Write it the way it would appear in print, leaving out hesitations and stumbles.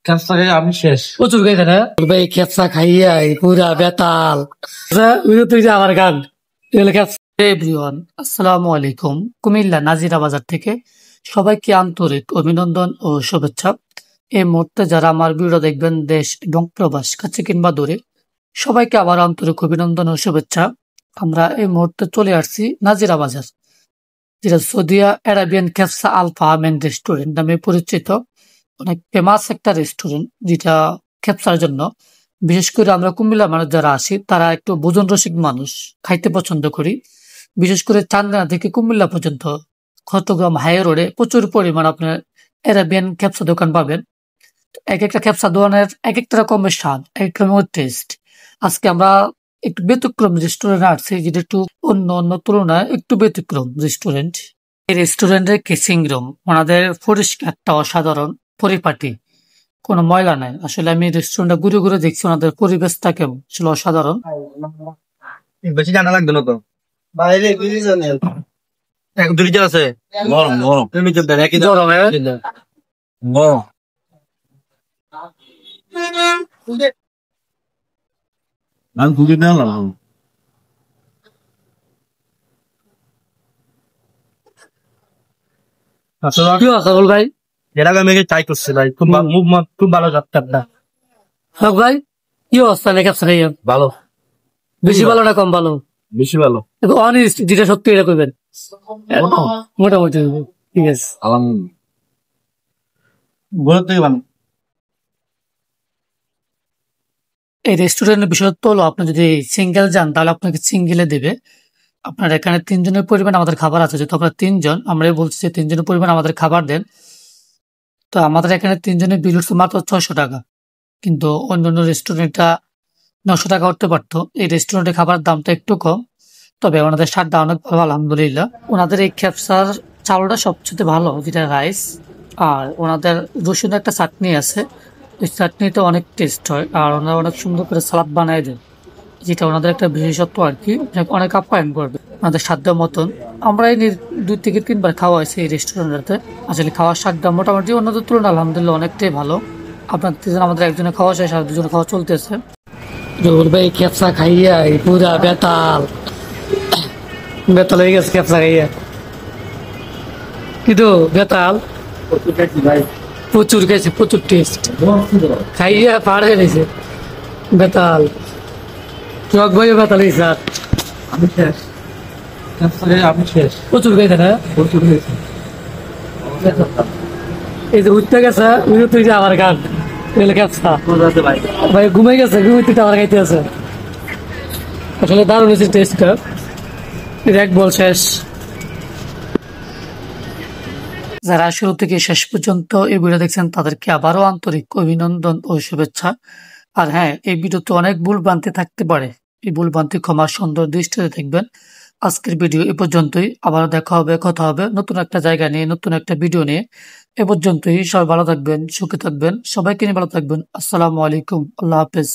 খেপসা খেয়ে আমি শেষ। প্রচুর খাইছে না ভাই, খেপসা খাইয়া পুরা বেতাল। তুই যে আমার গান এভরিওয়ান, আসসালামু আলাইকুম। কুমিল্লা নাজিরা বাজার থেকে সবাইকে আন্তরিক অভিনন্দন ও শুভেচ্ছা। এই মুহূর্তে যারা আমার ভিডিও দেখবেন দেশ এবং প্রবাস, কাছে কিংবা দূরে, সবাইকে আবার আন্তরিক অভিনন্দন ও শুভেচ্ছা। আমরা এই মুহূর্তে চলে আসছি নাজিরা বাজার, যেটা সৌদিয়া অ্যারাবিয়ান ক্যাফসা আলফা মেন রেস্টুরেন্ট নামে পরিচিত। অনেক ফেমাস একটা রেস্টুরেন্ট, যেটা ক্যাপসার জন্য। বিশেষ করে আমরা কুমিল্লা মানুষ যারা আছি, তারা একটু ভোজন রসিক মানুষ, খাইতে পছন্দ করি। বিশেষ করে চান্দনা থেকে কুমিল্লা পর্যন্ত চট্টগ্রাম হাই রোডে প্রচুর পরিমাণ আপনার অ্যারাবিয়ান ক্যাপসা দোকান পাবেন। এক একটা ক্যাপসা দোকানের এক একটা রকমের স্বাদ, এক এক রকমের টেস্ট। আজকে আমরা একটু ব্যতিক্রম রেস্টুরেন্ট আসছি, যেটা একটু অন্য অন্য তুলনায় একটু ব্যতিক্রম রেস্টুরেন্ট। এই রেস্টুরেন্টের কেসিং রুম ওনাদের পরিষ্কারটা অসাধারণ, পরিপাটি, কোনো ময়লা নাই। আসলে আমি রেস্টুরেন্টটা ঘুরে ঘুরে দেখছি, ওনাদের পরিবেশটা কেমন ছিল, অসাধারণ। বেশি জানা লাগবে না তো বাইরে দুই আছে গরম গরম তুমি চলতে একই গরম, হ্যাঁ? গরম আমি খুঁজে নিলাম। কি আছে বল ভাই? এর আগে আমি ট্রাই করছি ভাই, খুব ভালো যাত্রা। হক ভাই, কি অবস্থা লেখা খাইয়া? ভালো। বেশি ভালো না কম ভালো? বেশি ভালো। অনেস্ট, যেটা সত্যি এটা করবেন। মোটামুটি ঠিক আছে, ঘরের থেকে ভালো। এই রেস্টুরেন্টের বিশেষত্ব হলো, আপনি যদি সিঙ্গেল যান তাহলে আপনাকে সিঙ্গেলে দেবে। আপনার এখানে 3 জনের পরিমাণ আমাদের খাবার আছে, যেহেতু আমরা 3 জন, আমরা বলছি যে 3 জনের পরিমাণ আমাদের খাবার দেন। তো আমাদের এখানে 3 জনের বিল হচ্ছে মাত্র 600 টাকা, কিন্তু অন্যান্য রেস্টুরেন্টটা 900 টাকা উঠতে পারতো। এই রেস্টুরেন্টের খাবার দামটা একটু কম, তবে ওনাদের স্বাদটা অনেক ভালো, আলহামদুলিল্লাহ। ওনাদের এই ক্যাপসার চাউলটা সবচেয়ে ভালো, যেটা রাইস। আর ওনাদের রসুন একটা চাটনি আছে, ওই চাটনিটা অনেক টেস্ট হয়। আর ওনারা অনেক সুন্দর করে সালাদ বানায় দেন, যেটা ওনাদের একটা বিশেষত্ব আর কি, অনেক আপ্যায়ন করবে ওনাদের সাধ্য মতন। আমরা এই 2 থেকে 3 বার খাওয়া হয়েছে এই রেস্টুরেন্টে। আসলে খাওয়ার স্বাদটা মোটামুটি অন্যদের তুলনায় আলহামদুলিল্লাহ অনেকটাই ভালো। আপনার 3 জন, আমাদের একজনের খাওয়া শেষ, আর 2 জনের খাওয়া চলতেছে। ভাই ক্যাপসা খাইয়া পুরা বেতাল বেতাল হয়ে গেছে ক্যাপসা খাইয়া, কিন্তু বেতাল প্রচুর খাইছে, প্রচুর টেস্ট, খাইয়া পার হয়ে গেছে বেতাল। চক ভাই বেতাল হয়েছে, আর আমি শেষ। আমি শেষ। প্রচুর খাইছে না? প্রচুর হয়েছে। এই যে উঠতে গেছে, তুই যে আমার গান ক্যাপসা ভাই ঘুমাই গেছে, ঘুমাইতে আমার খাইতে আছে। আসলে দারুণ হয়েছে টেস্টটা। এক বল শেষ। যারা শুরু থেকে শেষ পর্যন্ত এই ভিডিও দেখছেন, তাদেরকে আবারও আন্তরিক অভিনন্দন ও শুভেচ্ছা। আর হ্যাঁ, এই ভিডিওতে অনেক ভুল ভ্রান্তি থাকতে পারে, এই ভুল ভ্রান্তি ক্ষমার সুন্দর দৃষ্টিতে দেখবেন। আজকের ভিডিও এ পর্যন্তই, আবার দেখা হবে, কথা হবে নতুন একটা জায়গা নিয়ে, নতুন একটা ভিডিও নিয়ে। এ পর্যন্তই, সবাই ভালো থাকবেন, সুখে থাকবেন, সবাইকে নিয়ে ভালো থাকবেন। আসসালামু আলাইকুম, আল্লাহ হাফেজ।